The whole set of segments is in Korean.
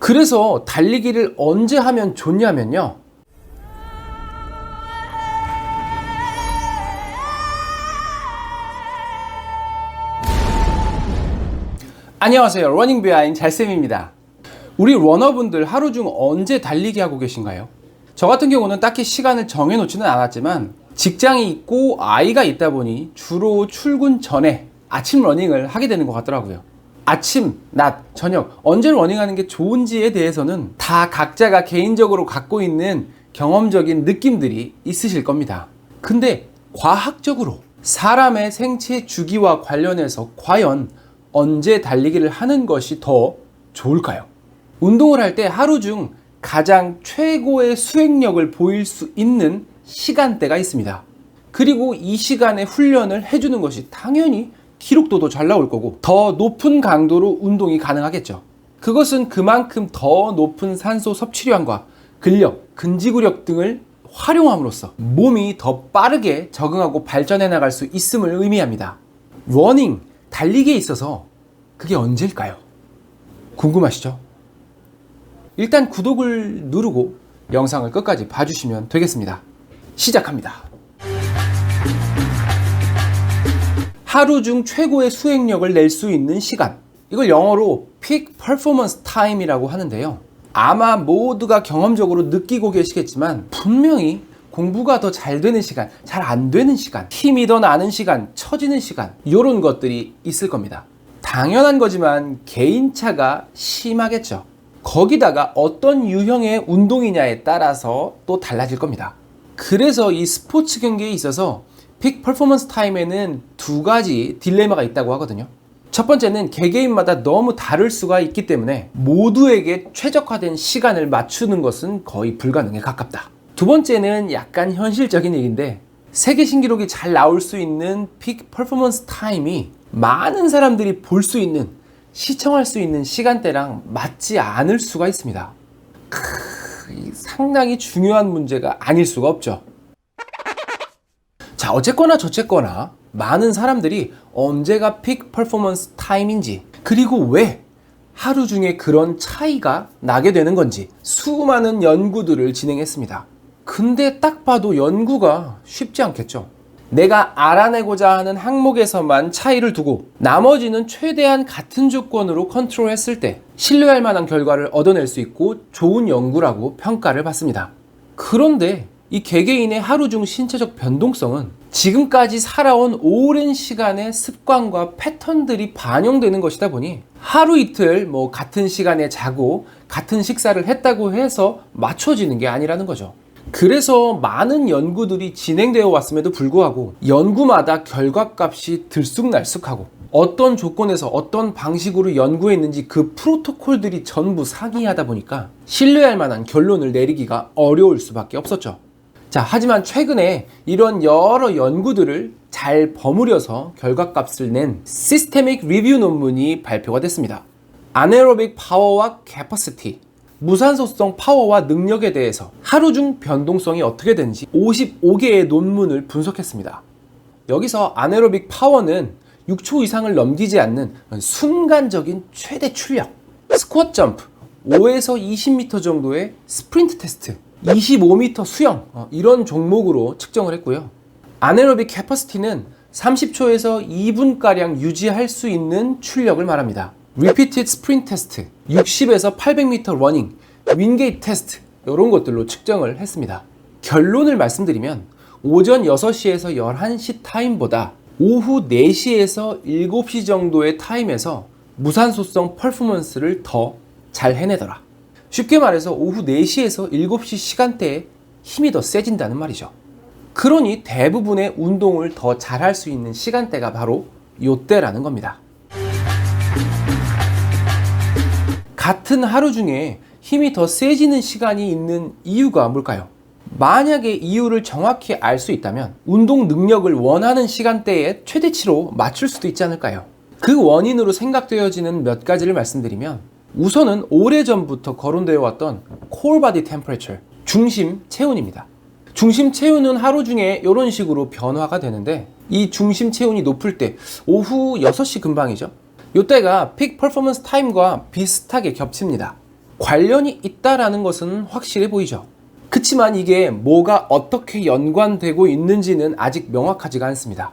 그래서 달리기를 언제 하면 좋냐면요, 안녕하세요, 러닝 비하인드 잘쌤입니다. 우리 러너분들 하루 중 언제 달리기 하고 계신가요? 저 같은 경우는 딱히 시간을 정해놓지는 않았지만 직장이 있고 아이가 있다 보니 주로 출근 전에 아침 러닝을 하게 되는 것 같더라고요. 아침, 낮, 저녁 언제 러닝하는 게 좋은지에 대해서는 다 각자가 개인적으로 갖고 있는 경험적인 느낌들이 있으실 겁니다. 근데 과학적으로 사람의 생체 주기와 관련해서 과연 언제 달리기를 하는 것이 더 좋을까요? 운동을 할 때 하루 중 가장 최고의 수행력을 보일 수 있는 시간대가 있습니다. 그리고 이 시간에 훈련을 해주는 것이 당연히 기록도도 잘 나올 거고 더 높은 강도로 운동이 가능하겠죠. 그것은 그만큼 더 높은 산소 섭취량과 근력, 근지구력 등을 활용함으로써 몸이 더 빠르게 적응하고 발전해 나갈 수 있음을 의미합니다. 러닝, 달리기에 있어서 그게 언제일까요? 궁금하시죠? 일단 구독을 누르고 영상을 끝까지 봐주시면 되겠습니다. 시작합니다. 하루 중 최고의 수행력을 낼 수 있는 시간, 이걸 영어로 Peak Performance Time이라고 하는데요, 아마 모두가 경험적으로 느끼고 계시겠지만 분명히 공부가 더 잘 되는 시간, 잘 안 되는 시간, 힘이 더 나는 시간, 처지는 시간, 이런 것들이 있을 겁니다. 당연한 거지만 개인차가 심하겠죠. 거기다가 어떤 유형의 운동이냐에 따라서 또 달라질 겁니다. 그래서 이 스포츠 경기에 있어서 픽 퍼포먼스 타임에는 두 가지 딜레마가 있다고 하거든요. 첫 번째는 개개인마다 너무 다를 수가 있기 때문에 모두에게 최적화된 시간을 맞추는 것은 거의 불가능에 가깝다. 두 번째는 약간 현실적인 얘기인데, 세계 신기록이 잘 나올 수 있는 픽 퍼포먼스 타임이 많은 사람들이 볼 수 있는, 시청할 수 있는 시간대랑 맞지 않을 수가 있습니다. 상당히 중요한 문제가 아닐 수가 없죠. 자, 어쨌거나 저쨌거나 많은 사람들이 언제가 픽 퍼포먼스 타임인지, 그리고 왜 하루 중에 그런 차이가 나게 되는 건지 수많은 연구들을 진행했습니다. 근데 딱 봐도 연구가 쉽지 않겠죠. 내가 알아내고자 하는 항목에서만 차이를 두고 나머지는 최대한 같은 조건으로 컨트롤했을 때 신뢰할 만한 결과를 얻어낼 수 있고 좋은 연구라고 평가를 받습니다. 그런데 이 개개인의 하루 중 신체적 변동성은 지금까지 살아온 오랜 시간의 습관과 패턴들이 반영되는 것이다 보니 하루 이틀 같은 시간에 자고 같은 식사를 했다고 해서 맞춰지는 게 아니라는 거죠. 그래서 많은 연구들이 진행되어 왔음에도 불구하고 연구마다 결과값이 들쑥날쑥하고 어떤 조건에서 어떤 방식으로 연구했는지 그 프로토콜들이 전부 상이하다 보니까 신뢰할 만한 결론을 내리기가 어려울 수밖에 없었죠. 자, 하지만 최근에 이런 여러 연구들을 잘 버무려서 결과값을 낸 시스테믹 리뷰 논문이 발표가 됐습니다. 아네로빅 파워와 캐퍼시티, 무산소성 파워와 능력에 대해서 하루 중 변동성이 어떻게 되는지 55개의 논문을 분석했습니다. 여기서 아네로빅 파워는 6초 이상을 넘기지 않는 순간적인 최대 출력, 스쿼트 점프, 5에서 20m 정도의 스프린트 테스트, 25m 수영, 이런 종목으로 측정을 했고요. 아네로빅 캐퍼시티는 30초에서 2분가량 유지할 수 있는 출력을 말합니다. Repeated Sprint Test, 60에서 800m 러닝, 윙게이트 테스트, 이런 것들로 측정을 했습니다. 결론을 말씀드리면 오전 6시에서 11시 타임보다 오후 4시에서 7시 정도의 타임에서 무산소성 퍼포먼스를 더 잘 해내더라. 쉽게 말해서 오후 4시에서 7시 시간대에 힘이 더 세진다는 말이죠. 그러니 대부분의 운동을 더 잘할 수 있는 시간대가 바로 요때라는 겁니다. 같은 하루 중에 힘이 더 세지는 시간이 있는 이유가 뭘까요? 만약에 이유를 정확히 알 수 있다면 운동 능력을 원하는 시간대에 최대치로 맞출 수도 있지 않을까요? 그 원인으로 생각되어지는 몇 가지를 말씀드리면, 우선은 오래전부터 거론되어 왔던 core body temperature, 중심 체온입니다. 중심 체온은 하루 중에 이런 식으로 변화가 되는데, 이 중심 체온이 높을 때 오후 6시 근방이죠. 이때가 픽 퍼포먼스 타임과 비슷하게 겹칩니다. 관련이 있다라는 것은 확실해 보이죠. 그치만 이게 뭐가 어떻게 연관되고 있는지는 아직 명확하지가 않습니다.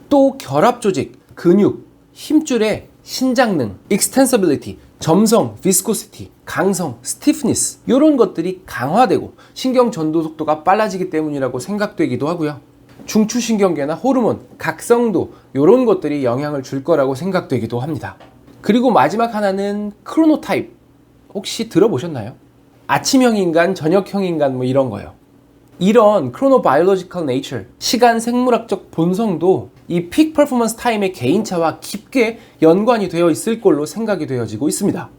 또 결합 조직, 근육, 힘줄의 신장능, extensibility, 점성, viscosity, 강성, stiffness 이런 것들이 강화되고 신경 전도 속도가 빨라지기 때문이라고 생각되기도 하고요. 중추신경계나 호르몬, 각성도 이런 것들이 영향을 줄 거라고 생각되기도 합니다. 그리고 마지막 하나는 크로노타입. 혹시 들어보셨나요? 아침형 인간, 저녁형 인간 뭐 이런 거요. 이런 chronobiological nature, 시간 생물학적 본성도 이 peak performance time의 개인차와 깊게 연관이 되어 있을 걸로 생각이 되어지고 있습니다.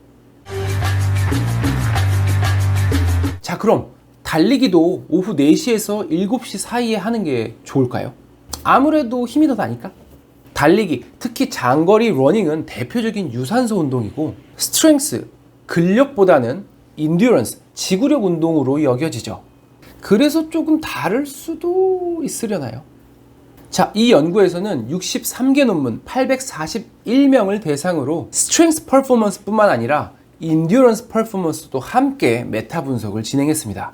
자, 그럼 달리기도 오후 4시에서 7시 사이에 하는 게 좋을까요? 아무래도 힘이 더 나니까? 달리기, 특히 장거리 러닝은 대표적인 유산소 운동이고 스트렝스, 근력보다는 인듀런스, 지구력 운동으로 여겨지죠. 그래서 조금 다를 수도 있으려나요? 자, 이 연구에서는 63개 논문 841명을 대상으로 스트렝스 퍼포먼스 뿐만 아니라 인듀런스 퍼포먼스도 함께 메타 분석을 진행했습니다.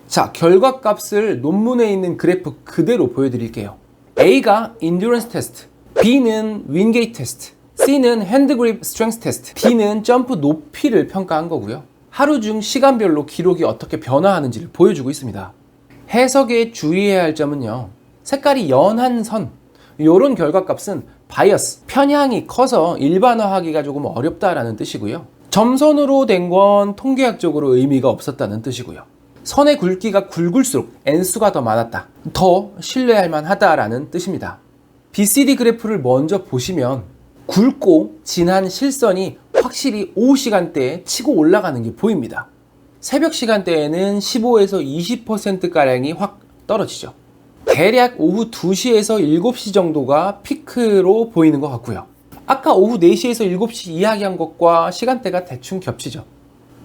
자, 결과값을 논문에 있는 그래프 그대로 보여드릴게요. A가 인듀런스 테스트, B는 윈게이트 테스트, C는 핸드그립 스트렝스 테스트, D는 점프 높이를 평가한 거고요. 하루 중 시간별로 기록이 어떻게 변화하는지를 보여주고 있습니다. 해석에 주의해야 할 점은요, 색깔이 연한 선, 이런 결과값은 바이어스, 편향이 커서 일반화하기가 조금 어렵다라는 뜻이고요. 점선으로 된 건 통계학적으로 의미가 없었다는 뜻이고요. 선의 굵기가 굵을수록 N수가 더 많았다, 더 신뢰할 만하다라는 뜻입니다. BCD 그래프를 먼저 보시면 굵고 진한 실선이 확실히 오후 시간대에 치고 올라가는 게 보입니다. 새벽 시간대에는 15에서 20%가량이 확 떨어지죠. 대략 오후 2시에서 7시 정도가 피크로 보이는 것 같고요. 아까 오후 4시에서 7시 이야기한 것과 시간대가 대충 겹치죠.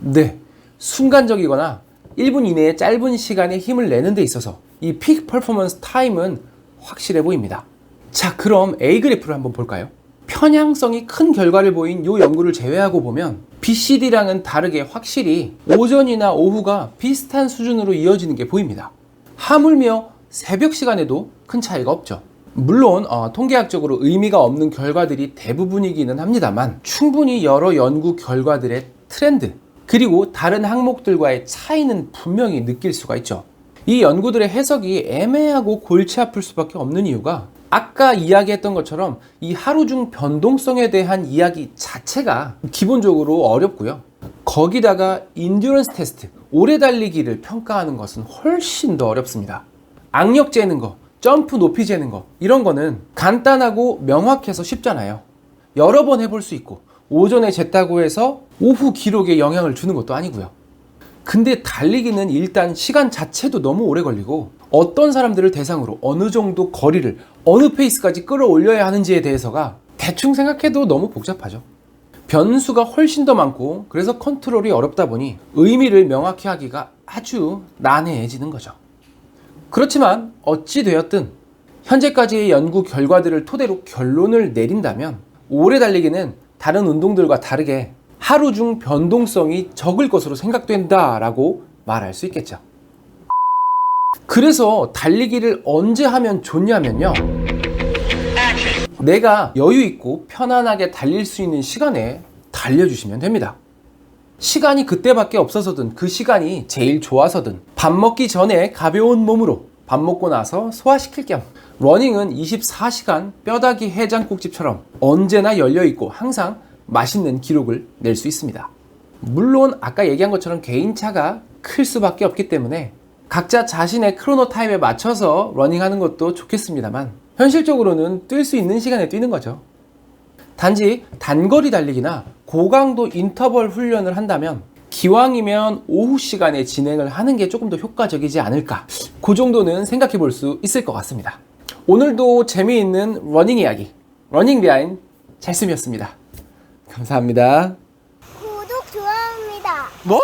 네, 순간적이거나 1분 이내에 짧은 시간에 힘을 내는 데 있어서 이 픽 퍼포먼스 타임은 확실해 보입니다. 자, 그럼 A 그래프를 한번 볼까요? 편향성이 큰 결과를 보인 이 연구를 제외하고 보면 BCD랑은 다르게 확실히 오전이나 오후가 비슷한 수준으로 이어지는 게 보입니다. 하물며 새벽 시간에도 큰 차이가 없죠. 물론 통계학적으로 의미가 없는 결과들이 대부분이기는 합니다만 충분히 여러 연구 결과들의 트렌드 그리고 다른 항목들과의 차이는 분명히 느낄 수가 있죠. 이 연구들의 해석이 애매하고 골치 아플 수밖에 없는 이유가 아까 이야기했던 것처럼 이 하루 중 변동성에 대한 이야기 자체가 기본적으로 어렵고요. 거기다가 인듀런스 테스트, 오래 달리기를 평가하는 것은 훨씬 더 어렵습니다. 악력 재는 거, 점프 높이 재는 거 이런 거는 간단하고 명확해서 쉽잖아요. 여러 번 해볼 수 있고 오전에 쟀다고 해서 오후 기록에 영향을 주는 것도 아니고요. 근데 달리기는 일단 시간 자체도 너무 오래 걸리고 어떤 사람들을 대상으로 어느 정도 거리를 어느 페이스까지 끌어올려야 하는지에 대해서가 대충 생각해도 너무 복잡하죠. 변수가 훨씬 더 많고 그래서 컨트롤이 어렵다 보니 의미를 명확히 하기가 아주 난해해지는 거죠. 그렇지만 어찌 되었든 현재까지의 연구 결과들을 토대로 결론을 내린다면 오래 달리기는 다른 운동들과 다르게 하루 중 변동성이 적을 것으로 생각된다라고 말할 수 있겠죠. 그래서 달리기를 언제 하면 좋냐면요, 내가 여유 있고 편안하게 달릴 수 있는 시간에 달려주시면 됩니다. 시간이 그때밖에 없어서든 그 시간이 제일 좋아서든 밥 먹기 전에 가벼운 몸으로 밥 먹고 나서 소화시킬 겸 러닝은 24시간 뼈다귀 해장국집처럼 언제나 열려있고 항상 맛있는 기록을 낼 수 있습니다. 물론 아까 얘기한 것처럼 개인차가 클 수밖에 없기 때문에 각자 자신의 크로노 타임에 맞춰서 러닝하는 것도 좋겠습니다만 현실적으로는 뛸 수 있는 시간에 뛰는 거죠. 단지 단거리 달리기나 고강도 인터벌 훈련을 한다면 기왕이면 오후 시간에 진행을 하는 게 조금 더 효과적이지 않을까, 그 정도는 생각해 볼 수 있을 것 같습니다. 오늘도 재미있는 러닝 이야기, 러닝 비하인드 찰스이었습니다. 감사합니다. 구독, 좋아요입니다. 뭐?